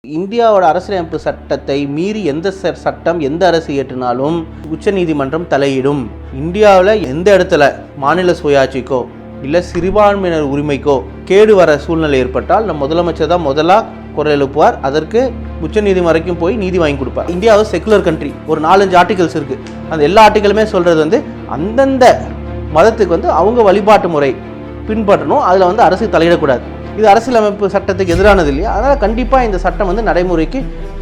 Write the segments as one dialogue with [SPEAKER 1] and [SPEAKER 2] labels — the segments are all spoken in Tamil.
[SPEAKER 1] இந்தியாவோட அரசியலமைப்பு சட்டத்தை மீறி எந்த சட்டம் எந்த அரசு இயற்றினாலும் உச்சநீதிமன்றம் தலையிடும். இந்தியாவில் எந்த இடத்துல மாநில சுயாட்சிக்கோ இல்லை சிறுபான்மையினர் உரிமைக்கோ கேடு வர சூழ்நிலை ஏற்பட்டால் நம்ம முதலமைச்சர் தான் முதலாக குரல் எழுப்புவார். அதற்கு உச்சநீதிமன்றம் வரைக்கும் போய் நீதி வாங்கி கொடுப்பார். இந்தியாவை செக்குலர் கண்ட்ரி. ஒரு 4-5 ஆர்டிகல்ஸ் இருக்குது. அந்த எல்லா ஆர்டிகளுமே சொல்கிறது அந்தந்த மதத்துக்கு அவங்க வழிபாட்டு முறை பின்பற்றணும். அதில் அரசு தலையிடக்கூடாது. இது அரசியலமைப்பு சட்டத்துக்கு எதிரானது இல்லையா? அதனால் கண்டிப்பாக இந்த சட்டம் நடைமுறைக்கு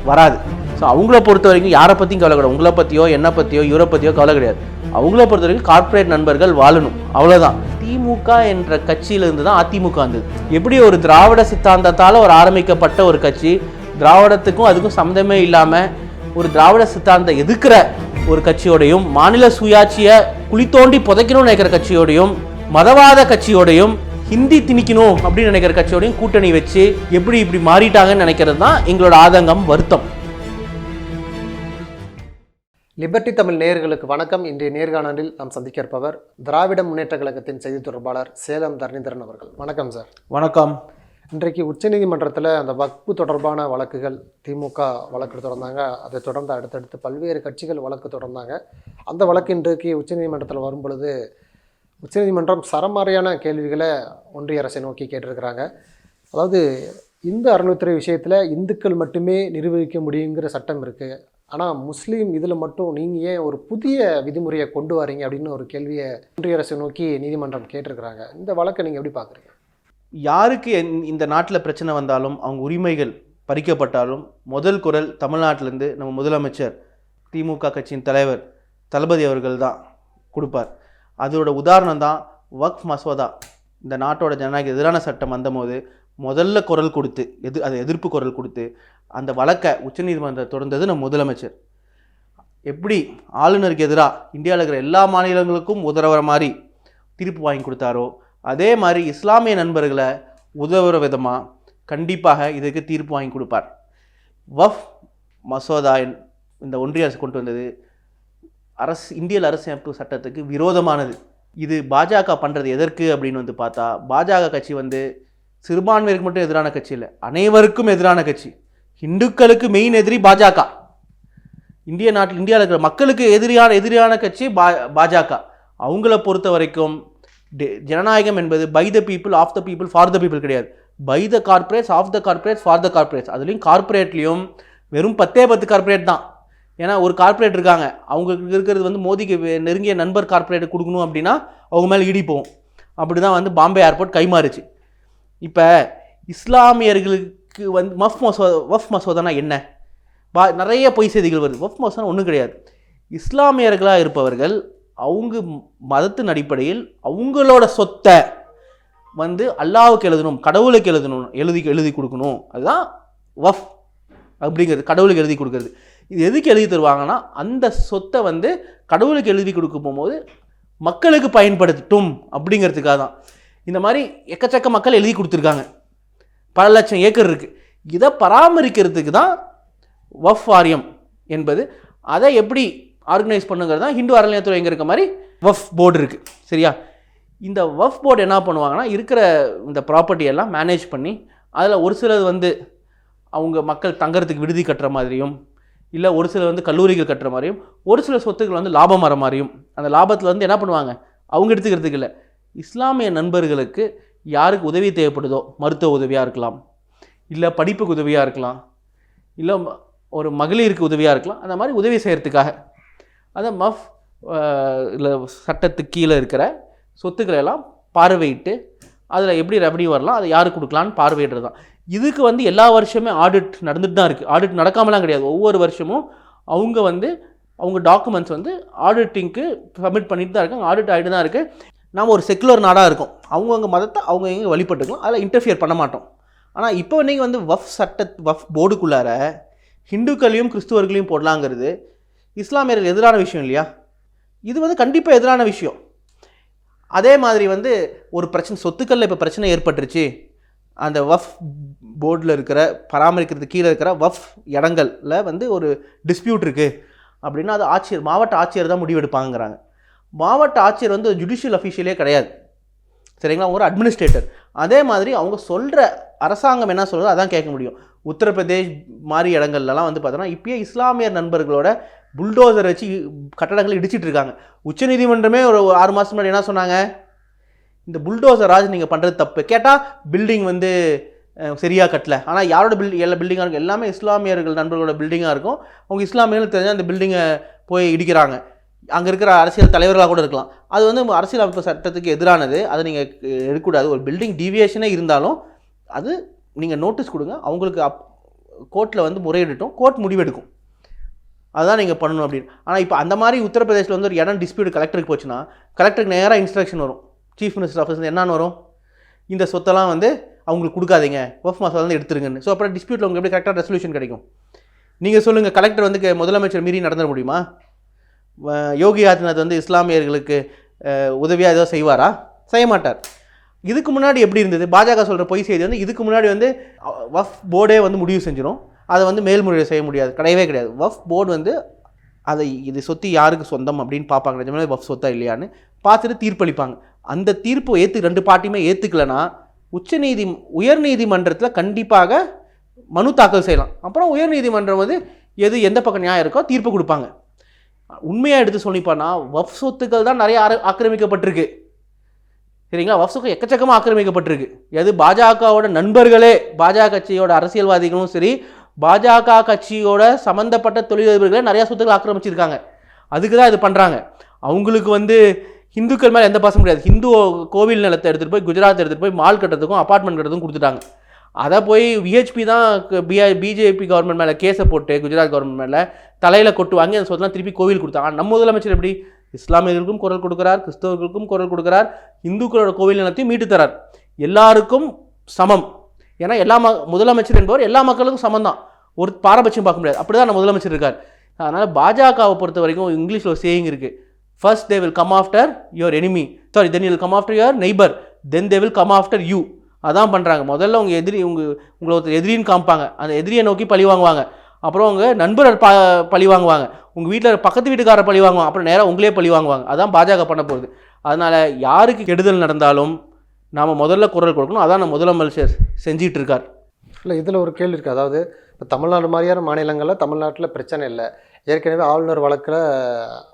[SPEAKER 1] வராது. ஸோ அவங்கள பொறுத்த வரைக்கும் யாரை பற்றியும் கவலை கிடையாது. உங்களை பற்றியோ என்னை பற்றியோ இவரை பற்றியோ கவலை கிடையாது. அவங்கள பொறுத்த வரைக்கும் கார்ப்பரேட் நண்பர்கள் வாழணும், அவ்வளோதான். திமுக என்ற கட்சியிலிருந்து தான் அதிமுக வந்தது. எப்படி ஒரு திராவிட சித்தாந்தத்தால் ஒரு ஆரம்பிக்கப்பட்ட ஒரு கட்சி, திராவிடத்துக்கும் அதுக்கும் சம்மந்தமே இல்லாமல் ஒரு திராவிட சித்தாந்தம் எதிர்க்கிற ஒரு கட்சியோடையும், மாநில சுயாட்சியை குழி தோண்டி புதைக்கணும்னு நினைக்கிற கட்சியோடையும், மதவாத கட்சியோடையும், ஹிந்தி திணிக்கணும் அப்படின்னு நினைக்கிற கட்சியோடையும் கூட்டணி வச்சு எப்படி இப்படி மாறிட்டாங்கன்னு நினைக்கிறது தான் எங்களோட ஆதங்கம், வருத்தம்.
[SPEAKER 2] லிபர்டி தமிழ் நேயர்களுக்கு வணக்கம். இன்றைய நேர்காணலில் நாம் சந்திக்க இருப்பவர் திராவிட முன்னேற்ற கழகத்தின் செய்தி தொடர்பாளர் சேலம் தரணிதரன் அவர்கள். வணக்கம் சார்.
[SPEAKER 1] வணக்கம்.
[SPEAKER 2] இன்றைக்கு உச்சநீதிமன்றத்தில் அந்த வக்பு தொடர்பான வழக்குகள், திமுக வழக்கு தொடர்ந்தாங்க. அதை தொடர்ந்து அடுத்தடுத்து பல்வேறு கட்சிகள் வழக்கு தொடர்ந்தாங்க. அந்த வழக்கு இன்றைக்கு உச்சநீதிமன்றத்தில் வரும் பொழுது உச்சநீதிமன்றம் சரமாரியான கேள்விகளை ஒன்றிய அரசை நோக்கி கேட்டிருக்கிறாங்க. அதாவது இந்து அறநிலைத்துறை விஷயத்தில் இந்துக்கள் மட்டுமே நிர்வகிக்க முடியுங்கிற சட்டம் இருக்குது. ஆனால் முஸ்லீம் இதில் மட்டும் நீங்கள் ஏன் ஒரு புதிய விதிமுறையை கொண்டு வரீங்க அப்படின்னு ஒரு கேள்வியை ஒன்றிய அரசை நோக்கி நீதிமன்றம் கேட்டிருக்கிறாங்க. இந்த வழக்கை நீங்கள் எப்படி பார்க்குறீங்க?
[SPEAKER 1] யாருக்கு இந்த நாட்டில் பிரச்சனை வந்தாலும், அவங்க உரிமைகள் பறிக்கப்பட்டாலும் முதல் குரல் தமிழ்நாட்டிலேருந்து நம்ம முதலமைச்சர், திமுக கட்சியின் தலைவர் தளபதி அவர்கள் தான் கொடுப்பார். அதோட உதாரணம் தான் வக்ஃப் மசோதா. இந்த நாட்டோட ஜனநாயக எதிரான சட்டம் வந்தபோது முதல்ல குரல் கொடுத்து அதை எதிர்ப்பு குரல் கொடுத்து அந்த வழக்கை உச்சநீதிமன்றம் தொடர்ந்தது நம்ம முதலமைச்சர். எப்படி ஆளுநருக்கு எதிராக இந்தியாவில் இருக்கிற எல்லா மாநிலங்களுக்கும் உதவுற மாதிரி தீர்ப்பு வாங்கி கொடுத்தாரோ, அதே மாதிரி இஸ்லாமிய நண்பர்களை உதவுற விதமாக கண்டிப்பாக இதுக்கு தீர்ப்பு வாங்கி கொடுப்பார். வக்ஃப் மசோதா இந்த ஒன்றிய அரசு கொண்டு வந்தது இந்திய அரசியலமைப்பு சட்டத்துக்கு விரோதமானது. இது பாஜக பண்ணுறது எதற்கு அப்படின்னு பார்த்தா, பாஜக கட்சி சிறுபான்மையிற்கு மட்டும் எதிரான கட்சி இல்லை, அனைவருக்கும் எதிரான கட்சி. இந்துக்களுக்கு மெயின் எதிரி பாஜக. இந்தியாவில் இருக்கிற மக்களுக்கு எதிரான கட்சி பாஜக. அவங்கள பொறுத்த வரைக்கும் ஜனநாயகம் என்பது by the people, of the people, for the people கிடையாது. By the corporates, of the corporates, for the corporates. அதுலேயும் கார்பரேட்லேயும் வெறும் 10 கார்பரேட் தான். ஏன்னா ஒரு கார்ப்பரேட் இருக்காங்க, அவங்களுக்கு இருக்கிறது மோதிக்கு நெருங்கிய நண்பர் கார்ப்பரேட் கொடுக்கணும் அப்படின்னா அவங்க மேலே இடி போகும். அப்படி தான் பாம்பே ஏர்போர்ட் கைமாறுச்சு. இப்போ இஸ்லாமியர்களுக்கு வக்ஃப் மசோதானா என்ன? நிறைய பொய் செய்திகள் வருது. வக்ஃப் மசோதா ஒன்றும் கிடையாது. இஸ்லாமியர்களாக இருப்பவர்கள் அவங்க மதத்தின் அடிப்படையில் அவங்களோட சொத்தை அல்லாஹ்வுக்கு எழுதணும், கடவுளுக்கு எழுதி கொடுக்கணும். அதுதான் வக்ஃப் அப்படிங்கிறது, கடவுளுக்கு எழுதி கொடுக்கறது. இது எதுக்கு எழுதி தருவாங்கன்னா, அந்த சொத்தை கடவுளுக்கு எழுதி கொடுக்க போகும்போது மக்களுக்கு பயன்படுத்தட்டும் அப்படிங்கிறதுக்காக தான். இந்த மாதிரி எக்கச்சக்க மக்கள் எழுதி கொடுத்துருக்காங்க. பல லட்சம் ஏக்கர் இருக்குது. இதை பராமரிக்கிறதுக்கு தான் வக்ஃப் வாரியம் என்பது. அதை எப்படி ஆர்கனைஸ் பண்ணுங்கிறது தான் ஹிந்து அறநிலையத்துறை எங்கே இருக்க மாதிரி வக்ஃப் போர்டு இருக்குது. சரியா? இந்த வக்ஃப் போர்டு என்ன பண்ணுவாங்கன்னா, இருக்கிற இந்த ப்ராப்பர்ட்டியெல்லாம் மேனேஜ் பண்ணி அதில் ஒரு சிலது அவங்க மக்கள் தங்கறதுக்கு விடுதி கட்டுற மாதிரியும், இல்லை ஒரு சில கல்லூரிகள் கட்டுற மாதிரியும், ஒரு சில சொத்துக்கள் லாபம் வர மாதிரியும், அந்த லாபத்தில் என்ன பண்ணுவாங்க, அவங்க எடுத்துக்கிறதுக்கு இல்லை, இஸ்லாமிய நண்பர்களுக்கு யாருக்கு உதவி தேவைப்படுதோ, மருத்துவ உதவியாக இருக்கலாம், இல்லை படிப்புக்கு உதவியாக இருக்கலாம், இல்லை ஒரு மகளிருக்கு உதவியாக இருக்கலாம், அந்த மாதிரி உதவி செய்கிறதுக்காக அதை இல்லை சட்டத்துக்கு கீழே இருக்கிற சொத்துக்களை எல்லாம் பார்வையிட்டு அதில் எப்படி ரெவன்யூ வரலாம், அதை யாருக்கு கொடுக்கலான்னு பார்வையிடுறது தான். இதுக்கு எல்லா வருஷமே ஆடிட் நடந்துட்டு தான் இருக்குது. ஆடிட் நடக்காமலாம் கிடையாது. ஒவ்வொரு வருஷமும் அவங்க அவங்க டாக்குமெண்ட்ஸ் ஆடிட்டிங்க்கு சப்மிட் பண்ணிட்டு தான் இருக்காங்க. ஆடிட் ஆகிட்டு தான் இருக்குது. நாம் ஒரு செக்குலர் நாடாக இருக்கோம். அவங்கவுங்க மதத்தை அவங்க எங்கே வழிபட்டுக்கலாம், அதில் இன்டர்ஃபியர் பண்ண மாட்டோம். ஆனால் இப்போ நீங்கள் வக்ஃப் போர்டுக்குள்ளார ஹிந்துக்களையும் கிறிஸ்துவர்களையும் போடலாங்கிறது இஸ்லாமியர்கள் எதிரான விஷயம் இல்லையா? இது கண்டிப்பாக எதிரான விஷயம். அதே மாதிரி ஒரு பிரச்சனை, சொத்துக்களில் இப்போ பிரச்சனை ஏற்பட்டுருச்சு, அந்த வக்ஃப் போர்டில் இருக்கிற பராமரிக்கிறதுக்கு கீழே இருக்கிற வக்ஃப் இடங்களில் ஒரு டிஸ்பியூட் இருக்குது அப்படின்னா அது மாவட்ட ஆட்சியர் தான் முடிவெடுப்பாங்கிறாங்க. மாவட்ட ஆட்சியர் ஜுடிஷியல் அஃபீஷியலே கிடையாது. சரிங்களா, ஒரு அட்மினிஸ்ட்ரேட்டர். அதே மாதிரி அவங்க சொல்கிற அரசாங்கம் என்ன சொல்கிறதோ அதான் கேட்க முடியும். உத்தரப்பிரதேஷ் மாதிரி இடங்கள்லாம் வந்து பார்த்தோன்னா இப்பயே இஸ்லாமியர் நண்பர்களோட புல்டோசர் வச்சு கட்டடங்களை இடிச்சிட்டு இருக்காங்க. உச்சநீதிமன்றமே ஒரு 6 மாதம் முன்னாடி என்ன சொன்னாங்க, இந்த புல்டோசர் ராஜ் நீங்கள் பண்ணுறது தப்பு. கேட்டால் பில்டிங் வந்து சரியாக கட்டல, ஆனால் யாரோட எல்லா பில்டிங்காக இருக்கும், எல்லாமே இஸ்லாமியர்கள் நண்பர்களோட பில்டிங்காக இருக்கும். அவங்க இஸ்லாமியர்கள் தெரிஞ்சால் அந்த பில்டிங்கை போய் இடிக்கிறாங்க. அங்கே இருக்கிற அரசியல் தலைவர்களாக கூட இருக்கலாம். அது வந்து அரசியல் அமைப்பு சட்டத்துக்கு எதிரானது, அதை நீங்கள் எடுக்கக்கூடாது. ஒரு பில்டிங் டீவியேஷனே இருந்தாலும் அது நீங்கள் நோட்டீஸ் கொடுங்க, அவங்களுக்கு கோர்ட்டில் வந்து முறையிடட்டும், கோர்ட் முடிவெடுக்கும். அதுதான் நீங்கள் பண்ணணும் அப்படின்னு. ஆனால் இப்போ அந்த மாதிரி உத்தரப்பிரதேசில் வந்து ஒரு இடம் டிஸ்பியூட் கலெக்டருக்கு போச்சுன்னா கலெக்டருக்கு நேராக இன்ஸ்ட்ரக்ஷன் வரும், சீஃப் மினிஸ்டர் ஆஃபீஸ் என்னன்னு வரும், இந்த சொத்தெல்லாம் வந்து அவங்களுக்கு கொடுக்காதீங்க, வக்ஃப் மசோதா வந்து எடுத்துருங்கன்னு. ஸோ அப்புறம் டிஸ்பியூட்டில் உங்களுக்கு எப்படி கரெக்டாக ரெசல்யூஷன் கிடைக்கும்? நீங்கள் சொல்லுங்கள், கலெக்டர் வந்து முதலமைச்சர் மீறி நடந்துட முடியுமா? யோகி ஆதித்யநாத் வந்து இஸ்லாமியர்களுக்கு உதவியாக ஏதோ செய்வாரா? செய்ய மாட்டார். இதுக்கு முன்னாடி எப்படி இருந்தது? பாஜக சொல்கிற பொய் செய்தி வந்து இதுக்கு முன்னாடி வந்து வக்ஃப் போர்டே வந்து முடிவு செஞ்சிடும், அதை வந்து மேல்முறையீடு செய்ய முடியாது, கிடையவே கிடையாது. வக்ஃப் போர்டு வந்து அதை இது சொத்து யாருக்கு சொந்தம் அப்படின்னு பார்ப்பாங்க, நிஜமாவே வக்ஃப் சொத்தா இல்லையான்னு பார்த்துட்டு தீர்ப்பளிப்பாங்க. அந்த தீர்ப்பு ரெண்டு பார்ட்டியுமே ஏற்றுக்கலைன்னா உயர்நீதிமன்றத்தில் கண்டிப்பாக மனு தாக்கல் செய்யலாம். அப்புறம் உயர்நீதிமன்றம் வந்து எந்த பக்கம் நியாயம் இருக்கோ தீர்ப்பு கொடுப்பாங்க. உண்மையாக எடுத்து சொல்லிப்பானா வக்ஃப் சொத்துக்கள் தான் நிறைய ஆக்கிரமிக்கப்பட்டிருக்கு, சரிங்களா? வக்ஃப் சொத்து எக்கச்சக்கமாக ஆக்கிரமிக்கப்பட்டிருக்கு. பாஜகவோட நண்பர்களே, பாஜக கட்சியோட அரசியல்வாதிகளும் சரி, பாஜக கட்சியோட சம்மந்தப்பட்ட தொழிலதிபர்களே நிறையா சொத்துக்கள் ஆக்கிரமிச்சிருக்காங்க. அதுக்கு தான் இது பண்ணுறாங்க. அவங்களுக்கு வந்து ஹிந்துக்கள் மேலே எந்த பாசம் கிடையாது. ஹிந்து கோவில் நிலத்தை எடுத்துகிட்டு போய் குஜராத் எடுத்துகிட்டு போய் மால் கட்டுறதுக்கும் அப்பார்ட்மெண்ட் கட்டுறதுக்கும் கொடுத்துட்டாங்க. அதை போய் விஹெச்பி தான் பிஜேபி கவர்மெண்ட் மேலே கேஸை போட்டு குஜராத் கவர்மெண்ட் மேலே தலையில் கொட்டு வாங்கி அந்த சொத்தெல்லாம் திருப்பி கோவில் கொடுத்தாங்க. நம்ம முதலமைச்சர் எப்படி இஸ்லாமியர்களுக்கும் குரல் கொடுக்குறார், கிறிஸ்தவர்களுக்கும் குரல் கொடுக்குறார், இந்துக்களோட கோவில் நிலத்தையும் மீட்டு தரார். எல்லாருக்கும் சமம். ஏன்னா முதலமைச்சர் என்பவர் எல்லா மக்களுக்கும் சமம் தான், ஒரு பாரபட்சம் பார்க்க முடியாது. அப்படி தான் நம்ம முதலமைச்சர் இருக்கார். அதனால் பாஜகவை பொறுத்த வரைக்கும் இங்கிலீஷில் ஒரு சேயிங் இருக்குது, first they will come after your enemy, sorry then you will come after your neighbour, then they will come after you. அதான் பண்ணுறாங்க. முதல்ல உங்கள் உங்களை ஒருத்தர் எதிரின்னு காமிப்பாங்க, அந்த எதிரியை நோக்கி பழி வாங்குவாங்க. அப்புறம் உங்கள் நண்பர் பழி வாங்குவாங்க, உங்கள் வீட்டில் பக்கத்து வீட்டுக்காரர் பழி வாங்குவாங்க, அப்புறம் நேராக உங்களே பழி வாங்குவாங்க. அதான் பாஜக பண்ண போகுது. அதனால் யாருக்கு கெடுதல் நடந்தாலும் நாம் முதல்ல குரல் கொடுக்கணும். அதான் நம்ம முதலமைச்சர் செஞ்சிட்டு இருக்கார்.
[SPEAKER 2] இல்லை, இதில் ஒரு கேள்வி இருக்குது. அதாவது இப்போ தமிழ்நாடு மாதிரியான மாநிலங்களில் தமிழ்நாட்டில் பிரச்சனை இல்லை, ஏற்கனவே ஆளுநர் வழக்கில்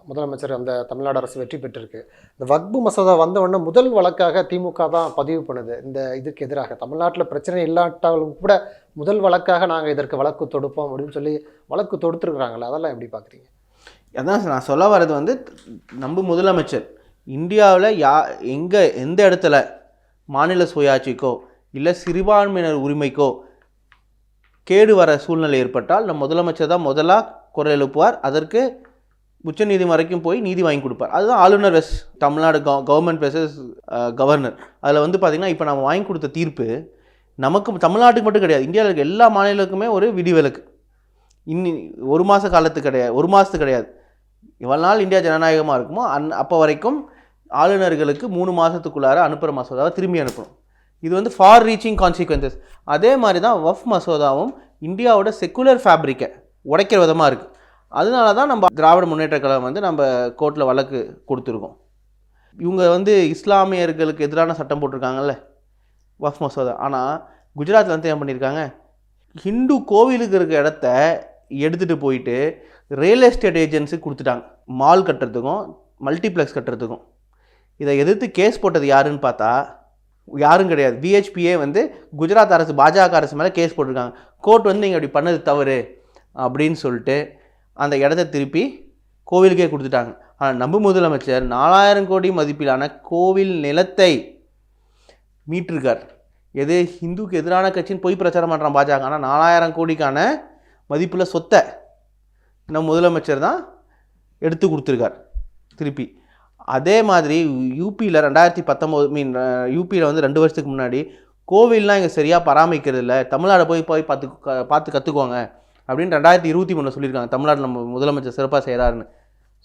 [SPEAKER 2] முதலமைச்சர் அந்த தமிழ்நாடு அரசு வெற்றி பெற்றிருக்கு. இந்த வக்ஃப் மசோதா வந்த உடனே முதல் வழக்காக திமுக தான் பதிவு பண்ணுது இந்த இதுக்கு எதிராக. தமிழ்நாட்டில் பிரச்சனை இல்லாட்டாலும் கூட முதல் வழக்காக நாங்கள் இதற்கு வழக்கு தொடுப்போம் அப்படின்னு சொல்லி வழக்கு தொடுத்துருக்குறாங்களே, அதெல்லாம் எப்படி பார்க்குறீங்க?
[SPEAKER 1] அதான் நான் சொல்ல வர்றது வந்து, நம்ம முதலமைச்சர் இந்தியாவில் எந்த இடத்துல மாநில சுயாட்சிக்கோ இல்லை சிறுபான்மையினர் உரிமைக்கோ கேடு வர சூழ்நிலை ஏற்பட்டால் நம் முதலமைச்சர் தான் முதலாக குரல் எழுப்புவார். அதற்கு உச்சநீதிமன்றம் வரைக்கும் போய் நீதி வாங்கி கொடுப்பார். அதுதான் ஆளுநர் வெஸ் தமிழ்நாடு கவர்மெண்ட் வெர்சஸ் கவர்னர். அதில் வந்து பார்த்திங்கன்னா இப்போ நம்ம வாங்கி கொடுத்த தீர்ப்பு நமக்கு தமிழ்நாட்டுக்கு மட்டும் கிடையாது, இந்தியாவில் இருக்க எல்லா மாநிலங்களுக்குமே ஒரு விதிவிலக்கு. ஒரு மாத காலத்துக்கு கிடையாது, ஒரு மாதத்துக்கு கிடையாது. இவ்வளோ நாள் இந்தியா ஜனநாயகமாக இருக்குமோ அப்போ வரைக்கும் ஆளுநர்களுக்கு 3 மாதத்துக்குள்ளார அனுப்புகிற மசோதாவை திரும்பி அனுப்பணும். இது வந்து ஃபார் ரீச்சிங் கான்சிக்வன்சஸ். அதே மாதிரி தான் வக்ஃப் மசோதாவும் இந்தியாவோட செக்குலர் ஃபேப்ரிக்கை உடைக்கிற விதமாக இருக்குது. அதனால தான் நம்ம திராவிட முன்னேற்ற கழகம் வந்து நம்ம கோர்ட்டில் வழக்கு கொடுத்துருக்கோம். இவங்க வந்து இஸ்லாமியர்களுக்கு எதிரான சட்டம் போட்டிருக்காங்கல்ல வக்ஃப் மசோதா. ஆனால் குஜராத்தில் வந்து ஏன் பண்ணியிருக்காங்க, ஹிந்து கோவிலுக்கு இருக்க இடத்த எடுத்துகிட்டு போயிட்டு ரியல் எஸ்டேட் ஏஜென்சி கொடுத்துட்டாங்க, மால் கட்டுறதுக்கும் மல்டிப்ளெக்ஸ் கட்டுறதுக்கும். இதை எதிர்த்து கேஸ் போட்டது யாருன்னு பார்த்தா யாரும் கிடையாது, விஹெச்பியே வந்து குஜராத் அரசு பாஜக அரசு மேலே கேஸ் போட்டிருக்காங்க. கோர்ட் வந்து நீங்கள் அப்படி பண்ணது தவறு அப்படின்னு சொல்லிட்டு அந்த இடத்த திருப்பி கோவிலுக்கே கொடுத்துட்டாங்க. ஆனால் நம்ம முதலமைச்சர் 4000 கோடி மதிப்பிலான கோவில் நிலத்தை மீட்டிருக்கார். ஹிந்துக்கு எதிரான கட்சின்னு போய் பிரச்சாரம் பண்ணுறான் பாஜக. ஆனால் 4000 கோடிக்கான மதிப்பில் சொத்தை நம்ம முதலமைச்சர் தான் எடுத்து கொடுத்துருக்கார் திருப்பி. அதே மாதிரி யூபியில் 2019 யூபியில் வந்து 2 வருஷத்துக்கு முன்னாடி கோவில்லாம் இங்கே சரியாக பராமரிக்கிறது இல்லை, தமிழ்நாடு போய் பார்த்து கற்றுக்குவாங்க அப்படின்னு 2023 சொல்லியிருக்காங்க. தமிழ்நாடு நம்ம முதலமைச்சர் சிறப்பாக செய்கிறாருன்னு.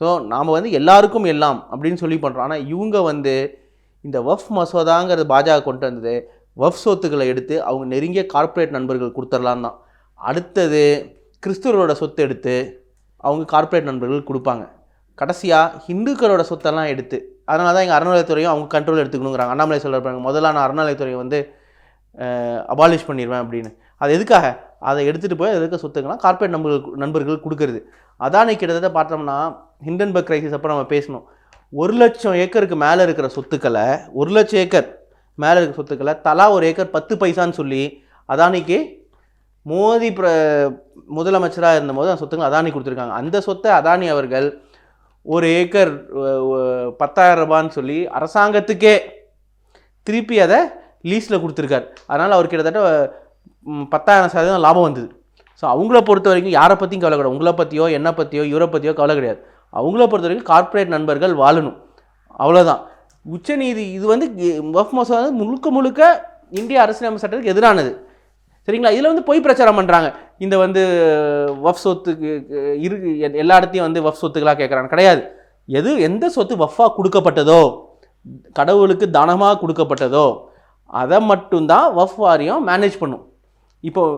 [SPEAKER 1] ஸோ நாம் வந்து எல்லாருக்கும் எல்லாம் அப்படின்னு சொல்லி பண்ணுறோம். ஆனால் இவங்க வந்து இந்த வக்ஃப் மசோதாங்கிறது பாஜக கொண்டு வந்தது வக்ஃப் சொத்துக்களை எடுத்து அவங்க நெருங்கிய கார்ப்பரேட் நண்பர்கள் கொடுத்துடலாம் தான். அடுத்தது கிறிஸ்துவரோட சொத்து எடுத்து அவங்க கார்ப்பரேட் நண்பர்கள் கொடுப்பாங்க. கடைசியாக ஹிந்துக்களோட சொத்தெல்லாம் எடுத்து அதனால தான் எங்கள் அறநிலையத்துறையும் அவங்க கண்ட்ரோல் எடுத்துக்கணுங்கிறாங்க. அண்ணாமலை சொல்கிறாங்க, முதல்ல நான் அறநிலையத்துறையை வந்து அபாலிஷ் பண்ணிடுவேன் அப்படின்னு. அது எதுக்காக? அதை எடுத்துகிட்டு போய் எதுக்கு சொத்துக்கெல்லாம் கார்ப்பரேட் நண்பர்கள் கொடுக்குறது. அதானி கிட்டத்தட்ட பார்த்தோம்னா ஹிண்டன்பர்க் கிரைசிஸ் அப்போ நம்ம பேசணும், 1,00,000 ஏக்கருக்கு மேலே இருக்கிற சொத்துக்களை, 1,00,000 ஏக்கர் மேலே இருக்கிற சொத்துக்களை தலா ஒரு ஏக்கர் 10 பைசான்னு சொல்லி அதானிக்கு மோடி முதலமைச்சராக இருந்தபோது அந்த சொத்துக்கள் அதானி கொடுத்துருக்காங்க. அந்த சொத்தை அதானி அவர்கள் ஒரு ஏக்கர் 10,000 ரூபான்னு சொல்லி அரசாங்கத்துக்கே திருப்பி அதை லீஸில் கொடுத்துருக்காரு. அதனால் அவர் கிட்டத்தட்ட 10,000% லாபம் வந்தது. ஸோ அவங்கள பொறுத்த வரைக்கும் யாரை பற்றியும் கவலை கிடையாது, உங்களை பற்றியோ என்னை பற்றியோ இவரை பற்றியோ கவலை கிடையாது. அவங்கள பொறுத்த வரைக்கும் கார்ப்பரேட் நண்பர்கள் வாழணும், அவ்வளோதான். உச்சநீதி இது வந்து வக்ஃப் மசோதா வந்து முழுக்க இந்திய அரசியலமைப்பு சட்டத்துக்கு எதிரானது, சரிங்களா? இதில் வந்து பொய் பிரச்சாரம் பண்ணுறாங்க. இந்த வந்து வஃப் சொத்துக்கு எல்லா இடத்தையும் வந்து வஃப் சொத்துக்களாக கேட்குறாங்க. கிடையாது. எந்த சொத்து வஃபாக கொடுக்கப்பட்டதோ, கடவுளுக்கு தானமாக கொடுக்கப்பட்டதோ அதை மட்டும்தான் வஃப் வாரியம் மேனேஜ் பண்ணும். இப்போது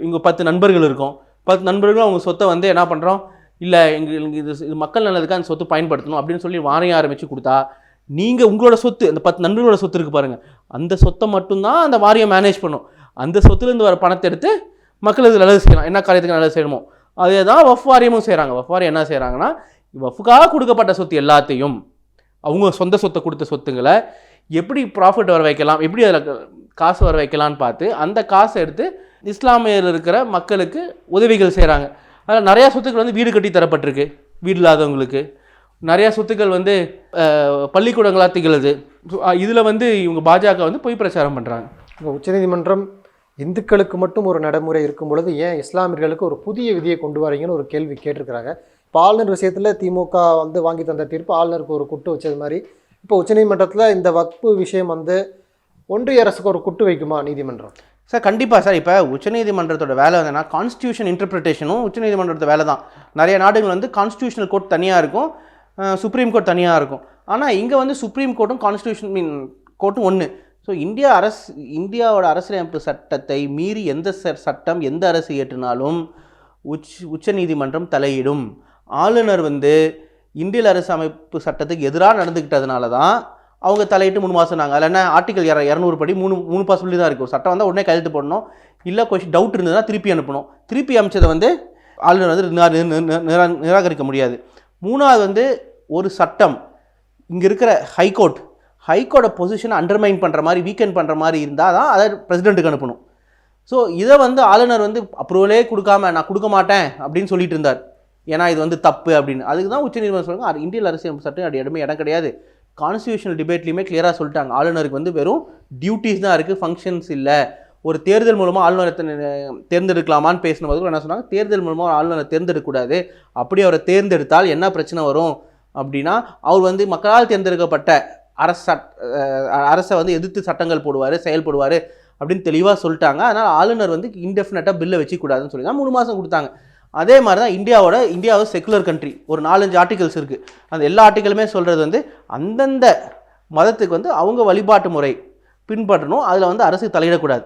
[SPEAKER 1] இங்கே 10 நண்பர்கள் இருக்கும், 10 நண்பர்களும் அவங்க சொத்தை வந்து என்ன பண்ணுறோம், இல்லை எங்களுக்கு இது மக்கள் நல்லதுக்கு அந்த சொத்து பயன்படுத்தணும் அப்படின்னு சொல்லி வாரியம் ஆரம்பித்து கொடுத்தா, நீங்கள் உங்களோட சொத்து, அந்த 10 நண்பர்களோட சொத்து இருக்குது பாருங்கள், அந்த சொத்தை மட்டும்தான் அந்த வாரியம் மேனேஜ் பண்ணும். அந்த சொத்துலேருந்து வர பணத்தை எடுத்து மக்களுக்கு நல்லது செய்யலாம், என்ன காரியத்துக்கு நல்லது செய்யணுமோ அதே தான் வஃப் வாரியமும் செய்கிறாங்க. வஃப் வாரியம் என்ன செய்கிறாங்கன்னா, வஃப்காக கொடுக்கப்பட்ட சொத்து எல்லாத்தையும், அவங்க சொந்த சொத்தை கொடுத்த சொத்துங்களை எப்படி ப்ராஃபிட் வர வைக்கலாம், எப்படி அதில் காசு வர வைக்கலான்னு பார்த்து அந்த காசை எடுத்து இஸ்லாமியர் இருக்கிற மக்களுக்கு உதவிகள் செய்கிறாங்க. அதில் நிறையா சொத்துக்கள் வந்து வீடு கட்டி தரப்பட்டிருக்கு, வீடு இல்லாதவங்களுக்கு. நிறையா சொத்துக்கள் வந்து பள்ளிக்கூடங்களாக திகழுது. இதில் வந்து இவங்க பாஜக வந்து பொய் பிரச்சாரம் பண்ணுறாங்க.
[SPEAKER 2] இப்போ உச்சநீதிமன்றம் இந்துக்களுக்கு மட்டும் ஒரு நடைமுறை இருக்கும் பொழுது ஏன் இஸ்லாமியர்களுக்கு ஒரு புதிய விதியை கொண்டு வரீங்கன்னு ஒரு கேள்வி கேட்டிருக்கிறாங்க. இப்போ ஆளுநர் விஷயத்தில் திமுக வந்து வாங்கி தந்த தீர்ப்பு ஆளுநருக்கு ஒரு குட்டு வச்சது மாதிரி, இப்போ உச்சநீதிமன்றத்தில் இந்த வக்ஃபு விஷயம் வந்து ஒன்றிய அரசுக்கு ஒரு குட்டு வைக்குமா நீதிமன்றம்?
[SPEAKER 1] சார் கண்டிப்பாக சார். இப்போ உச்சநீதிமன்றத்தோட வேலை வந்துன்னா கான்ஸ்டியூஷன் இன்டர்பிரிட்டேஷனும் உச்சநீதிமன்றத்தோட வேலை தான். நிறைய நாடுகள் வந்து கான்ஸ்டியூஷனல் கோர்ட் தனியாக இருக்கும், சுப்ரீம் கோர்ட் தனியாக இருக்கும். ஆனால் இங்கே வந்து சுப்ரீம் கோர்ட்டும் கான்ஸ்டியூஷன் கோர்ட்டும் ஒன்று. ஸோ இந்தியாவோட அரசியலமைப்பு சட்டத்தை மீறி எந்த சட்டம் எந்த அரசு இயற்றினாலும் உச்சநீதிமன்றம் தலையிடும். ஆளுநர் வந்து இந்திய அரசமைப்பு சட்டத்துக்கு எதிராக நடந்துக்கிட்டதுனால தான் அவங்க தலையிட்டு 3 மாதம் நாங்கள். அதில் என்ன ஆர்டிகல் 200 படி 3 பாசிபிலிட்டி தான் இருக்குது. ஒரு சட்டம் வந்து உடனே கையெழுத்து போடணும், இல்லை டவுட் இருந்ததுன்னா திருப்பி அனுப்பணும். திருப்பி அனுப்பிச்சதை வந்து ஆளுநர் வந்து நிராகரிக்க முடியாது. 3வது வந்து ஒரு சட்டம் இங்கே இருக்கிற ஹைகோர்ட்டோட பொசிஷனை அண்டர்மைன் பண்ணுற மாதிரி, வீக்கெண்ட் பண்ணுற மாதிரி இருந்தால் தான் அதை பிரசிடெண்ட்டுக்கு அனுப்பணும். ஸோ இதை வந்து ஆளுநர் வந்து அப்ரூவலே கொடுக்காம நான் கொடுக்க மாட்டேன் அப்படின்னு சொல்லிட்டு இருந்தார், ஏன்னா இது வந்து தப்பு அப்படின்னு. அதுக்கு தான் உச்சநீதிமன்றம் சொல்லுங்க, இந்திய அரசியல் சட்டம் அது இடம் கிடையாது. கான்ஸ்டியூஷனல் டிபேட்லையுமே கிளியராக சொல்லிட்டாங்க, ஆளுநருக்கு வந்து வெறும் டியூட்டிஸ் தான் இருக்குது, ஃபங்க்ஷன்ஸ் இல்லை. ஒரு தேர்தல் மூலமாக ஆளுநரை தேர்ந்தெடுக்கலாமான்னு பேசினபோது என்ன சொன்னாங்க, தேர்தல் மூலமாக ஆளுநரை தேர்ந்தெடுக்கக்கூடாது, அப்படி அவரை தேர்ந்தெடுத்தால் என்ன பிரச்சனை வரும் அப்படின்னா, அவர் வந்து மக்களால் தேர்ந்தெடுக்கப்பட்ட அரசை வந்து எதிர்த்து சட்டங்கள் போடுவார், செயல்படுவார் அப்படின்னு தெளிவாக சொல்லிட்டாங்க. அதனால் ஆளுநர் வந்து இன்டெஃபினட்டாக பில்லை வச்சுக்கூடாதுன்னு சொல்லி தான் 3 மாதம் கொடுத்தாங்க. அதே மாதிரி தான் இந்தியாவை செக்குலர் கண்ட்ரி, ஒரு 4-5 ஆர்டிகல்ஸ் இருக்குது. அந்த எல்லா ஆர்டிக்கலுமே சொல்கிறது வந்து அந்தந்த மதத்துக்கு வந்து அவங்க வழிபாட்டு முறை பின்பற்றணும், அதில் வந்து அரசு தலையிடக்கூடாது.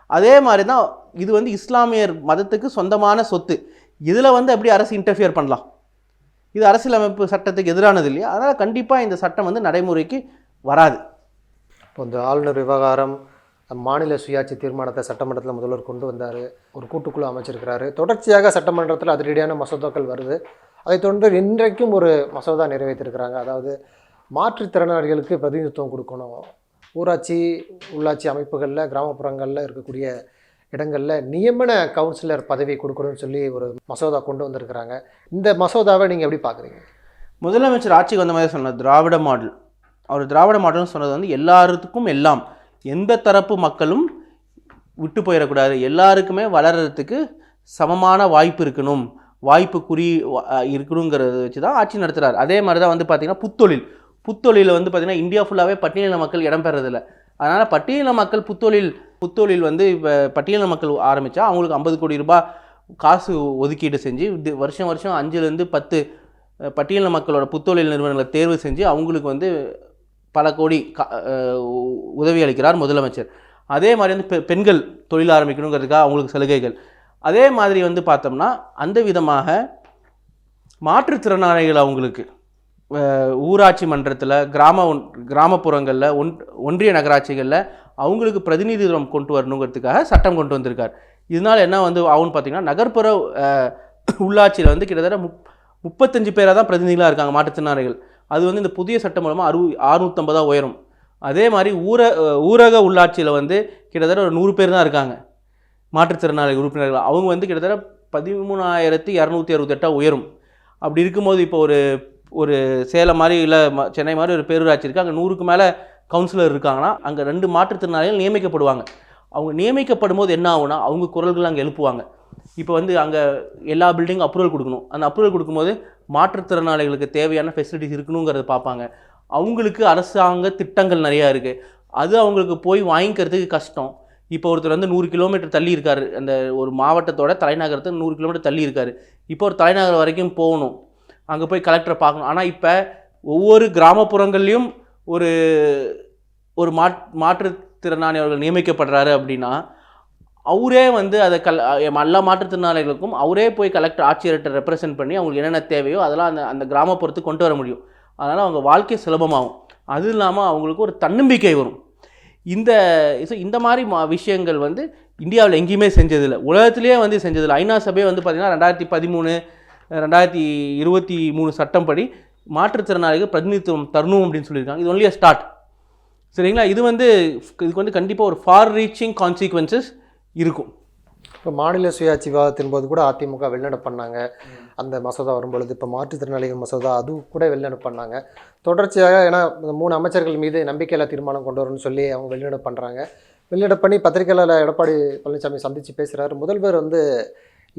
[SPEAKER 1] அதே மாதிரி தான் இது வந்து இஸ்லாமியர் மதத்துக்கு சொந்தமான சொத்து, இதில் வந்து எப்படி அரசு இன்டர்ஃபியர் பண்ணலாம்? இது அரசியலமைப்பு சட்டத்துக்கு எதிரானது இல்லையா? அதனால் கண்டிப்பாக இந்த சட்டம் வந்து நடைமுறைக்கு வராது.
[SPEAKER 2] இப்போ இந்த ஆளுநர் விவகாரம், மாநில சுயாட்சி தீர்மானத்தை சட்டமன்றத்தில் முதல்வர் கொண்டு வந்தார், ஒரு கூட்டுக்குழு அமைச்சிருக்கிறாரு, தொடர்ச்சியாக சட்டமன்றத்தில் அதிரடியான மசோதாக்கள் வருது. அதை தொடர்ந்து இன்றைக்கும் ஒரு மசோதா நிறைவேற்றிருக்கிறாங்க. அதாவது மாற்றுத்திறனாளிகளுக்கு பிரதிநிதித்துவம் கொடுக்கணும், ஊராட்சி உள்ளாட்சி அமைப்புகளில் கிராமப்புறங்களில் இருக்கக்கூடிய இடங்களில் நியமன கவுன்சிலர் பதவி கொடுக்கணும்னு சொல்லி ஒரு மசோதா கொண்டு வந்திருக்கிறாங்க. இந்த மசோதாவை நீங்கள் எப்படி பார்க்குறீங்க?
[SPEAKER 1] முதலமைச்சர் ஆட்சிக்கு வந்த மாதிரி சொன்னது திராவிட மாடல். அவர் திராவிட மாடல்னு சொன்னது வந்து எல்லாருக்கும் எல்லாம், எந்த தரப்பு மக்களும் விட்டு போயிடக்கூடாது, எல்லாருக்குமே வளர்கிறதுக்கு சமமான வாய்ப்பு இருக்கணும், வாய்ப்பு இருக்கணுங்கிறத வச்சு தான் ஆட்சி நடத்துகிறார். அதே மாதிரி தான் வந்து பார்த்திங்கன்னா புத்தொழில் வந்து பார்த்திங்கன்னா இந்தியா ஃபுல்லாகவே பட்டியலின மக்கள் இடம்பெறதில்லை. அதனால் பட்டியலின மக்கள் புத்தொழில் வந்து இப்போ பட்டியலின மக்கள் ஆரம்பித்தா அவங்களுக்கு 50 கோடி ரூபாய் காசு ஒதுக்கீடு செஞ்சு வருஷம் 5லேருந்து 10 பட்டியலின மக்களோட புத்தொழில் நிறுவனங்களை தேர்வு செஞ்சு அவங்களுக்கு வந்து பல கோடி உதவி அளிக்கிறார் முதலமைச்சர். அதே மாதிரி வந்து பெண்கள் தொழில் ஆரம்பிக்கணுங்கிறதுக்காக அவங்களுக்கு சலுகைகள். அதே மாதிரி வந்து பார்த்தோம்னா அந்த விதமாக மாற்றுத்திறனாளிகள் அவங்களுக்கு ஊராட்சி மன்றத்தில் கிராமப்புறங்களில் ஒன்றிய நகராட்சிகளில் அவங்களுக்கு பிரதிநிதித்துவம் கொண்டு வரணுங்கிறதுக்காக சட்டம் கொண்டு வந்திருக்கார். இதனால் என்ன ஆகும்னு பார்த்தீங்கன்னா, நகர்ப்புற உள்ளாட்சியில் கிட்டத்தட்ட 35 பேராக தான் பிரதிநிதிகளாக இருக்காங்க மாற்றுத்திறனாளிகள். அது இந்த புதிய சட்டம் மூலமாக 650 உயரும். அதே மாதிரி ஊரக உள்ளாட்சியில் கிட்டத்தட்ட ஒரு 100 பேர் தான் இருக்காங்க மாற்றுத்திறனாளி உறுப்பினர்கள். அவங்க கிட்டத்தட்ட 13,268 உயரும். அப்படி இருக்கும்போது இப்போ ஒரு சேலம் மாதிரி இல்லை சென்னை மாதிரி ஒரு பேரூராட்சி இருக்குது, அங்கே 100க்கு மேலே கவுன்சிலர் இருக்காங்கன்னா அங்கே 2 மாற்றுத்திறனாளிகள் நியமிக்கப்படுவாங்க. அவங்க நியமிக்கப்படும் போது என்ன ஆகுனா, அவங்க குரல்கள் அங்கே எழுப்புவாங்க. இப்போ அங்கே எல்லா பில்டிங்கும் அப்ரூவல் கொடுக்கணும். அந்த அப்ரூவல் கொடுக்கும்போது மாற்றுத்திறனாளிகளுக்கு தேவையான ஃபெசிலிட்டிஸ் இருக்கணுங்கிறத பார்ப்பாங்க. அவங்களுக்கு அரசாங்க திட்டங்கள் நிறையா இருக்குது, அது அவங்களுக்கு போய் வாங்கிக்கிறதுக்கு கஷ்டம். இப்போ ஒருத்தர் 100 கிலோமீட்டர் தள்ளி இருக்கார், அந்த ஒரு மாவட்டத்தோட தலைநகரத்துக்கு 100 கிலோமீட்டர் தள்ளி இருக்கார். இப்போ ஒரு தலைநகர் வரைக்கும் போகணும், அங்கே போய் கலெக்டரை பார்க்கணும். ஆனால் இப்போ ஒவ்வொரு கிராமப்புறங்கள்லேயும் ஒரு மாற்றுத்திறனாளி அவர்கள் நியமிக்கப்படுறாரு அப்படின்னா, அவரே அதை எல்லா மாற்றுத்திறனாளிகளுக்கும் அவரே போய் கலெக்டர் ஆட்சியர்கிட்ட ரெப்ரசென்ட் பண்ணி அவங்களுக்கு என்னென்ன தேவையோ அதெல்லாம் அந்த கிராமப்புறத்துக்கு கொண்டு வர முடியும். அதனால் அவங்க வாழ்க்கை சுலபமாகும். அது இல்லாமல் அவங்களுக்கு ஒரு தன்னம்பிக்கை வரும். இந்த மாதிரி விஷயங்கள் இந்தியாவில் எங்கேயுமே செஞ்சதில்லை, உலகத்திலேயே செஞ்சதில்லை. ஐநா சபையே பார்த்திங்கன்னா 2013 2023 சட்டம் படி மாற்றுத்திறனாளிகள் பிரதிநிதித்துவம் தரணும் அப்படின்னு சொல்லியிருக்காங்க. இது ஒன்லி ஸ்டார்ட், சரிங்களா? இதுக்கு கண்டிப்பாக ஒரு ஃபார் ரீச்சிங் கான்சிக்வன்சஸ் இருக்கும்.
[SPEAKER 2] இப்போ மாநில சுயாட்சி விவாதத்தின் போது கூட அதிமுக வெளிநடப்பு பண்ணாங்க. அந்த மசோதா வரும்பொழுது இப்போ மாற்றுத்திறனாளிகள் மசோதா அது கூட வெளிநடப்பு பண்ணாங்க. தொடர்ச்சியாக ஏன்னா இந்த 3 அமைச்சர்கள் மீது நம்பிக்கையில்லா தீர்மானம் கொண்டு வரணும்னு சொல்லி அவங்க வெளிநடப்பு பண்ணுறாங்க. வெளிநடப்பு பண்ணி பத்திரிகையாளர் எடப்பாடி பழனிசாமி சந்தித்து பேசுகிறாரு. முதல்வர்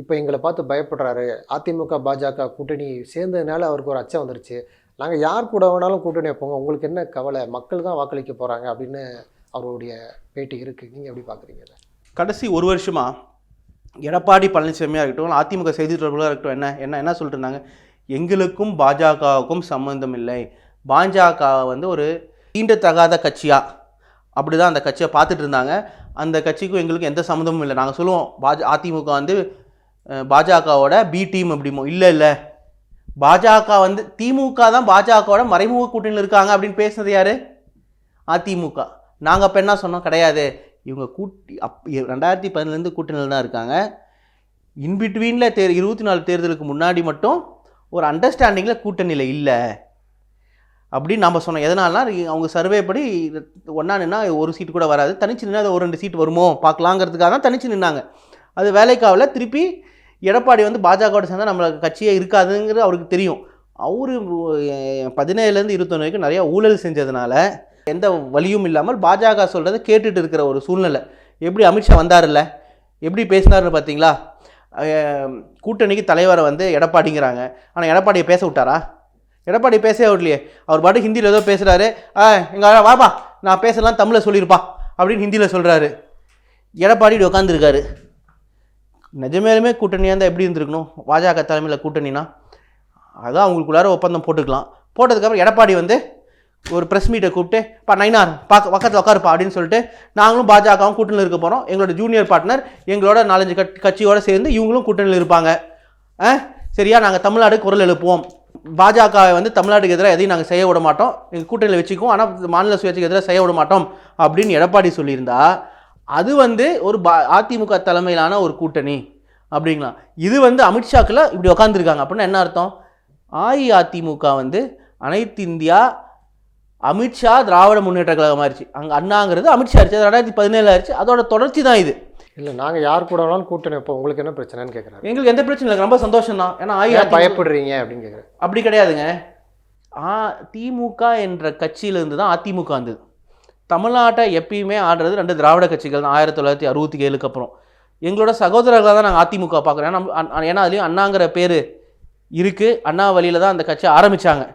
[SPEAKER 2] இப்போ எங்களை பார்த்து பயப்படுறாரு, அதிமுக பாஜக கூட்டணி சேர்ந்ததுனால அவருக்கு ஒரு அச்சம் வந்துருச்சு, நாங்கள் யார் கூட வேணாலும் கூட்டணி வைப்போங்க, உங்களுக்கு என்ன கவலை, மக்கள் தான் வாக்களிக்க போகிறாங்க அப்படின்னு அவருடைய பேட்டி இருக்குது. நீங்கள் எப்படி பார்க்குறீங்க?
[SPEAKER 1] கடைசி ஒரு வருஷமாக எடப்பாடி பழனிசாமியாக இருக்கட்டும், அதிமுக செய்தி தொடர்புகளாக இருக்கட்டும், என்ன சொல்லிட்டு இருந்தாங்க, எங்களுக்கும் பாஜகவுக்கும் சம்மந்தம் இல்லை, பாஜக ஒரு தீண்டத்தகாத கட்சியாக அப்படி தான் அந்த கட்சியை பார்த்துட்டு இருந்தாங்க. அந்த கட்சிக்கும் எங்களுக்கும் எந்த சம்மந்தமும் இல்லை. நாங்கள் சொல்லுவோம் அதிமுக பாஜகவோட பி டீம் அப்படிமோ, இல்லை பாஜக திமுக தான் பாஜகவோட மறைமுக கூட்டணியில் இருக்காங்க அப்படின்னு பேசுனது யார்? அதிமுக. நாங்கள் இப்போ என்ன சொன்னோம், கிடையாது, இவங்க 2017 கூட்டணியில் தான் இருக்காங்க. இன்பிட்வீனில் 24 தேர்தலுக்கு முன்னாடி மட்டும் ஒரு அண்டர்ஸ்டாண்டிங்கில் கூட்டணியில் இல்லை அப்படின்னு நம்ம சொன்னோம். எதனால்னா அவங்க சர்வே படி ஒன்றா நின்னா ஒரு சீட்டு கூட வராது, தனிச்சு நின்னா ஒரு 2 சீட்டு வருமோ பார்க்கலாங்கிறதுக்காக தான் தனிச்சு நின்னாங்க. அது வேலைக்காவில் திருப்பி எடப்பாடி பாஜகவோட சேர்ந்தால் நம்மளுக்கு கட்சியே இருக்காதுங்கிறது அவருக்கு தெரியும். அவர் 17லேருந்து 21 வரைக்கும் நிறையா ஊழல் செஞ்சதுனால எந்த வழியும் இல்லாமல் பாஜக சொல்கிறத கேட்டுட்டு இருக்கிற ஒரு சூழ்நிலை. எப்படி அமித்ஷா வந்தார்ல, எப்படி பேசினார்னு பார்த்தீங்களா? கூட்டணிக்கு தலைவரை எடப்பாடிங்கிறாங்க, ஆனால் எடப்பாடியை பேச விட்டாரா? எடப்பாடி பேசவே விடலையே. அவர் பாட்டு ஹிந்தியில் ஏதோ பேசுகிறாரு, எங்கள் வாப்பா நான் பேசலாம் தமிழில் சொல்லியிருப்பா அப்படின்னு ஹிந்தியில் சொல்கிறாரு. எடப்பாடி இப்படி உட்காந்துருக்காரு. நிஜமேலுமே கூட்டணியாக இருந்தால் எப்படி இருந்திருக்கணும்? பாஜக தலைமையில் கூட்டணினா அதான் அவங்களுக்குள்ளார ஒப்பந்தம் போட்டுக்கலாம். போட்டதுக்கப்புறம் எடப்பாடி ஒரு ப்ரெஸ் மீட்டை கூப்பிட்டு, நைனார் பக்கத்தில் உட்காருப்பா அப்படின்னு சொல்லிட்டு, நாங்களும் பாஜகவும் கூட்டணியில் இருக்க போகிறோம், எங்களோட ஜூனியர் பார்ட்னர் எங்களோட 4-5 கட்சியோடு சேர்ந்து இவங்களும் கூட்டணியில் இருப்பாங்க, சரியா, நாங்கள் தமிழ்நாடு குரல் எழுப்புவோம், பாஜகவை தமிழ்நாட்டுக்கு எதிராக எதையும் நாங்கள் செய்ய விட மாட்டோம், எங்கள் கூட்டணியில் வச்சுக்குவோம், ஆனால் மாநில சுயாட்சிக்கு எதிராக செய்ய விட மாட்டோம் அப்படின்னு எடப்பாடி சொல்லியிருந்தா அது ஒரு அதிமுக தலைமையிலான ஒரு கூட்டணி அப்படிங்களாம். இது அமித்ஷாக்கில் இப்படி உட்காந்துருக்காங்க அப்படின்னா என்ன அர்த்தம்? அஇஅதிமுக அனைத்து இந்தியா அமித்ஷா திராவிட முன்னேற்ற கழகம் ஆயிடுச்சு. அங்கே அண்ணாங்கிறது அமித்ஷா ஆயிடுச்சு, 2017 ஆயிடுச்சு. அதோட தொடர்ச்சி தான் இது. இல்லை, நாங்கள் யார் கூட வேணாலும் கூட்டணி வைப்போம், உங்களுக்கு என்ன பிரச்சனைன்னு கேட்குறாங்க. எங்களுக்கு எந்த பிரச்சனை இல்லை, ரொம்ப சந்தோஷம் தான். ஏன்னா பயப்படுறீங்க அப்படின்னு கேட்குறேன். அப்படி கிடையாதுங்க. திமுக என்ற கட்சியிலிருந்து தான் அதிமுக வந்தது. தமிழ்நாட்டை எப்பயுமே ஆடுறது 2 திராவிட கட்சிகள் தான். 1967க்கு அப்புறம் எங்களோட சகோதரர்களாக தான் நாங்கள் அதிமுக பார்க்குறோம். ஏன்னா அதுலேயும் அண்ணாங்கிற பேர் இருக்குது, அண்ணா வழியில் தான் அந்த கட்சி ஆரம்பித்தாங்க.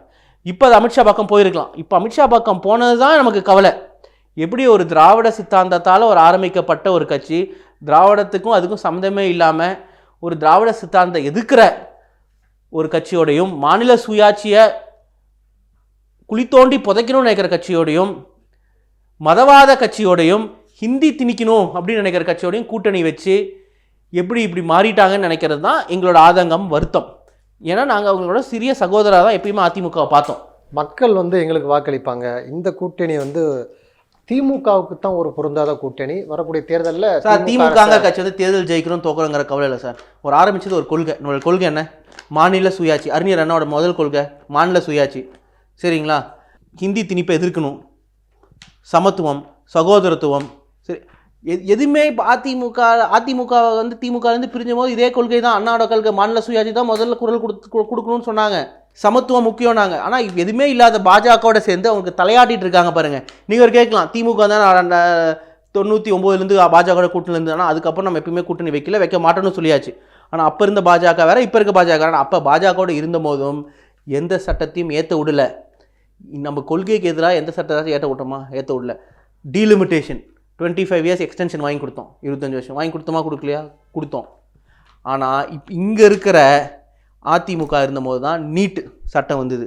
[SPEAKER 1] இப்போ அது அமித்ஷா பக்கம் போயிருக்கலாம். இப்போ அமித்ஷா பக்கம் போனது தான் நமக்கு கவலை. எப்படி ஒரு திராவிட சித்தாந்தத்தால் ஆரம்பிக்கப்பட்ட ஒரு கட்சி, திராவிடத்துக்கும் அதுக்கும் சம்மந்தமே இல்லாமல் ஒரு திராவிட சித்தாந்தம் எதிர்க்கிற ஒரு கட்சியோடையும், மாநில சுயாட்சியை குளித்தோண்டி புதைக்கணும்னு நினைக்கிற கட்சியோடையும், மதவாத கட்சியோடையும், ஹிந்தி திணிக்கணும் அப்படின்னு நினைக்கிற கட்சியோடையும் கூட்டணி வச்சு எப்படி இப்படி மாறிட்டாங்கன்னு நினைக்கிறது தான் எங்களோட ஆதங்கம், வருத்தம். ஏன்னா நாங்கள் அவங்களோட சிறிய சகோதராக தான் எப்பயுமே அதிமுகவை பார்த்தோம்.
[SPEAKER 2] மக்கள் வந்து எங்களுக்கு வாக்களிப்பாங்க, இந்த கூட்டணி வந்து திமுகவுக்கு தான் ஒரு பொருந்தாத கூட்டணி, வரக்கூடிய தேர்தலில்
[SPEAKER 1] சார் திமுக கட்சி வந்து தேர்தல் ஜெயிக்கிறோம் தோக்குறோங்கிற கவலை இல்லை சார். ஒரு ஆரம்பிச்சது ஒரு கொள்கை. நம்மளோட கொள்கை என்ன? மாநில சுயாட்சி. அறிஞர் அண்ணாவோட முதல் கொள்கை மாநில சுயாட்சி. சரிங்களா? ஹிந்தி திணிப்பை எதிர்க்கணும், சமத்துவம், சகோதரத்துவம். சரி, எதுவுமே இப்போ அதிமுக வந்து திமுகலேருந்து பிரிஞ்சும் போது இதே கொள்கை தான். அண்ணாவோட கொள்கை மாநில சுயாட்சி தான் முதல்ல குரல் கொடுக்கணும்னு சொன்னாங்க. சமத்துவம் முக்கியம் நாங்கள். ஆனால் எதுவுமே இல்லாத பாஜகவோட சேர்ந்து அவங்களுக்கு தலையாட்டிட்டு இருக்காங்க பாருங்கள். நீங்கள் ஒரு கேட்கலாம், திமுக தான் 99 பாஜக கூட்டணி இருந்ததுன்னா அதுக்கப்புறம் நம்ம எப்பயுமே கூட்டணி வைக்க மாட்டோம்னு சொல்லியாச்சு. ஆனால் அப்போ இருந்த பாஜக வேறு, இப்போ இருக்க பாஜக வேறு. அப்போ பாஜகவோட இருந்த போதும் எந்த சட்டத்தையும் ஏற்ற விடலை. நம்ம கொள்கைக்கு எதிராக எந்த சட்டத்தாச்சும் ஏற்ற விடல. டீலிமிட்டேஷன் 25 இயர்ஸ் எக்ஸ்டென்ஷன் வாங்கி கொடுத்தோம். 25 வருஷம் வாங்கி கொடுத்தோமா, கொடுக்கலையா? கொடுத்தோம். ஆனால் இப்போ இங்கே இருக்கிற அதிமுக இருந்தபோது தான் நீட் சட்டம் வந்தது,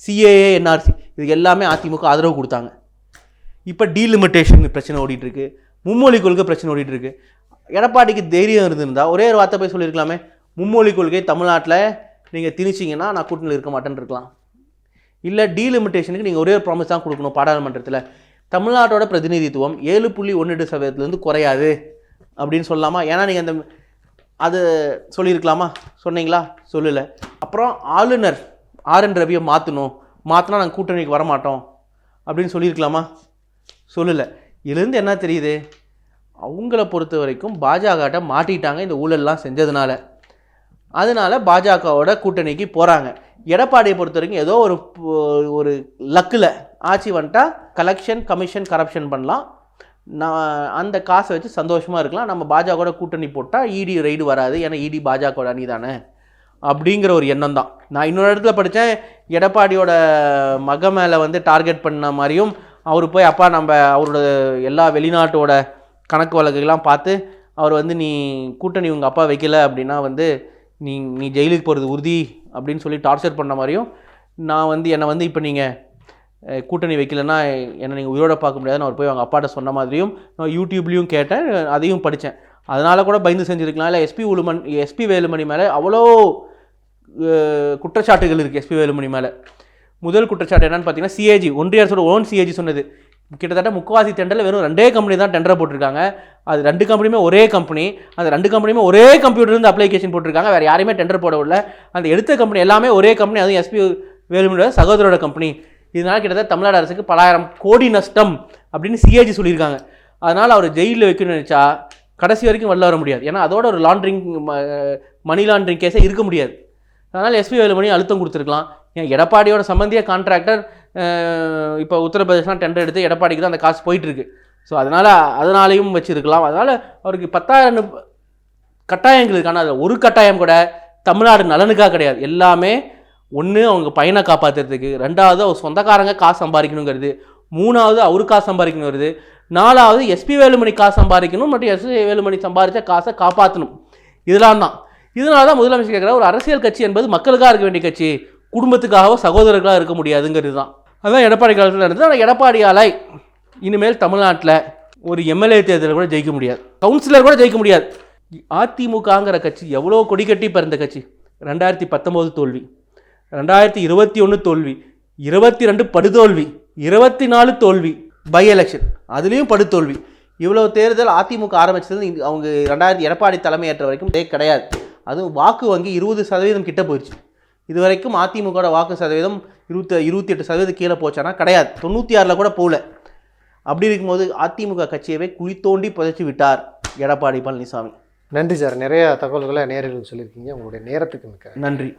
[SPEAKER 1] சிஏஏ, என்ஆர்சி, இது எல்லாமே அதிமுக ஆதரவு கொடுத்தாங்க. இப்போ டீலிமிட்டேஷன் பிரச்சனை ஓடிட்டுருக்கு, மும்மொழி கொள்கை பிரச்சனை ஓடிட்டுருக்கு. எடப்பாடிக்கு தைரியம் இருந்திருந்தா ஒரே ஒரு வார்த்தை போய் சொல்லியிருக்கலாமே, மும்மொழி கொள்கை தமிழ்நாட்டில் நீங்கள் திணிச்சிங்கன்னா நான் கூட்டணியில் இருக்க மாட்டேன்னு இருக்கலாம். இல்லை டீலிமிட்டேஷனுக்கு நீங்கள் ஒரே ஒரு ப்ராமிஸ் தான் கொடுக்கணும், பாராளுமன்றத்தில் தமிழ்நாட்டோட பிரதிநிதித்துவம் 7.18% குறையாது அப்படின்னு சொல்லலாமா? ஏன்னா நீங்கள் அந்த அது சொல்லியிருக்கலாமா? சொன்னீங்களா? சொல்லலை. அப்புறம் ஆளுநர் RN ரவியை மாற்றினா நாங்கள் கூட்டணிக்கு வரமாட்டோம் அப்படின்னு சொல்லியிருக்கலாமா? சொல்லலை. இதுலேருந்து என்ன தெரியுது? அவங்கள பொறுத்த வரைக்கும் பாஜகட்ட மாட்டிட்டாங்க இந்த ஊழல்லாம் செஞ்சதுனால. அதனால பாஜகவோட கூட்டணிக்கு போகிறாங்க. எடப்பாடியை பொறுத்த வரைக்கும் ஏதோ ஒரு லக்கில் ஆட்சி வந்துட்டா கலெக்ஷன், கமிஷன், கரப்ஷன் பண்ணலாம், நான் அந்த காசை வச்சு சந்தோஷமாக இருக்கலாம், நம்ம பாஜகவோட கூட்டணி போட்டால் இடி ரைடு வராது, ஏன்னா இடி பாஜகவோட அணி தானே அப்படிங்கிற ஒரு எண்ணம் தான். நான் இன்னொரு இடத்துல படித்தேன், எடப்பாடியோட மக மேலே வந்து டார்கெட் பண்ண மாதிரியும் அவர் போய் அப்பா நம்ம அவரோட எல்லா வெளிநாட்டோட கணக்கு வழக்குகள்லாம் பார்த்து அவர் வந்து நீ கூட்டணி உங்கள் அப்பா வைக்கல அப்படின்னா வந்து நீ ஜெயிலுக்கு போகிறது உறுதி அப்படின்னு சொல்லி டார்ச்சர் பண்ண மாதிரியும், நான் வந்து என்னை வந்து இப்போ நீங்கள் கூட்டணி வைக்கலன்னா என்னை நீங்கள் உயிரோட பார்க்க முடியாதுன்னு அவர் போய் அவங்க அப்பாட்ட சொன்ன மாதிரியும் நான் யூடியூப்லேயும் கேட்டேன், அதையும் படித்தேன். அதனால் கூட பயந்து செஞ்சுருக்கலாம். இல்லை எஸ்பி வேலுமணி மேலே அவ்வளோ குற்றச்சாட்டுகள் இருக்குது. எஸ்பி வேலுமணி மேலே முதல் குற்றச்சாட்டு என்னன்னு பார்த்தீங்கன்னா, சிஏஜி, ஒன்றிய அரசோட ஓன் சிஏஜி சொன்னது, கிட்டத்தட்ட முக்காவாசி டெண்டரில் வெறும் 2 கம்பெனி தான் டெண்டரை போட்டிருக்காங்க. அது 2 கம்பெனியுமே ஒரே கம்பெனி, அந்த 2 கம்பெனியுமே ஒரே கம்ப்யூட்டர்லேருந்து அப்ளிகேஷன் போட்டிருக்காங்க, வேறு யாரையுமே டெண்டர் போடவில்லை. அந்த எடுத்த கம்பெனி எல்லாமே ஒரே கம்பெனி, அதுவும் எஸ்பி வேலுமணியோட சகோதரோட கம்பெனி. இதனால் கிட்டத்தட்ட தமிழ்நாடு அரசுக்கு பல ஆயிரம் கோடி நஷ்டம் அப்படின்னு சிஏஜி சொல்லியிருக்காங்க. அதனால் அவர் ஜெயிலில் வைக்கணும்னு நினச்சா கடைசி வரைக்கும் வெளில வர முடியாது. ஏன்னா அதோட ஒரு மணி லாண்ட்ரிங் கேஸே இருக்க முடியாது. அதனால் எஸ்பி வேலுமணி அழுத்தம் கொடுத்துருக்கலாம். ஏன் எடப்பாடியோட சம்பந்திய கான்ட்ராக்டர் இப்போ உத்தரப்பிரதேசலாம் டெண்டர் எடுத்து எடப்பாடிக்கு தான் அந்த காசு போயிட்டுருக்கு. ஸோ அதனாலையும் வச்சுருக்கலாம். அதனால் அவருக்கு 10,000 கட்டாயங்கள் இருக்கான அதில் ஒரு கட்டாயம் கூட தமிழ்நாடு நலனுக்காக கிடையாது. எல்லாமே ஒன்று அவங்க பையனை காப்பாற்றுறதுக்கு, 2வது அவர் சொந்தக்காரங்க காசு சம்பாதிக்கணுங்கிறது, 3வது அவரு காசு சம்பாதிக்கணும் வருது, 4வது எஸ்பி வேலுமணி காசு சம்பாதிக்கணும், மற்றும் எஸ்பி வேலுமணி சம்பாதிச்ச காசை காப்பாற்றணும். இதெல்லாம் தான். இதனால தான் முதலமைச்சர் கேட்குற ஒரு அரசியல் கட்சி என்பது மக்களுக்காக இருக்க வேண்டிய கட்சி, குடும்பத்துக்காகவோ சகோதரர்களாக இருக்க முடியாதுங்கிறது தான். அதுதான் எடப்பாடி காலத்தில் நடந்தது. ஆனால் எடப்பாடியால் இனிமேல் தமிழ்நாட்டில் ஒரு எம்எல்ஏ தேர்தலில் கூட ஜெயிக்க முடியாது, கவுன்சிலர் கூட ஜெயிக்க முடியாது. அதிமுகங்கிற கட்சி எவ்வளோ கொடிக்கட்டி பிறந்த கட்சி. 2019 தோல்வி, 2021 தோல்வி, 22 படுதோல்வி, 24 தோல்வி, பை எலெக்ஷன் அதுலேயும் படுதோல்வி. இவ்வளோ தேர்தல் அதிமுக ஆரம்பிச்சது அவங்க எடப்பாடி தலைமையேற்ற வரைக்கும் கிடையாது. அதுவும் வாக்கு வங்கி 20% கிட்ட போயிடுச்சு. இது வரைக்கும் அதிமுகவோட வாக்கு சதவீதம் 28% கீழே போச்சானா கிடையாது, 96 கூட போகல. அப்படி இருக்கும்போது அதிமுக கட்சியவே குழி தோண்டி புதைச்சி விட்டார் எடப்பாடி பழனிசாமி.
[SPEAKER 2] நன்றி சார், நிறைய தகவல்களை நேயர்களுக்கு சொல்லியிருக்கீங்க. உங்களுடைய நேரத்துக்கு மிக்க
[SPEAKER 1] நன்றி.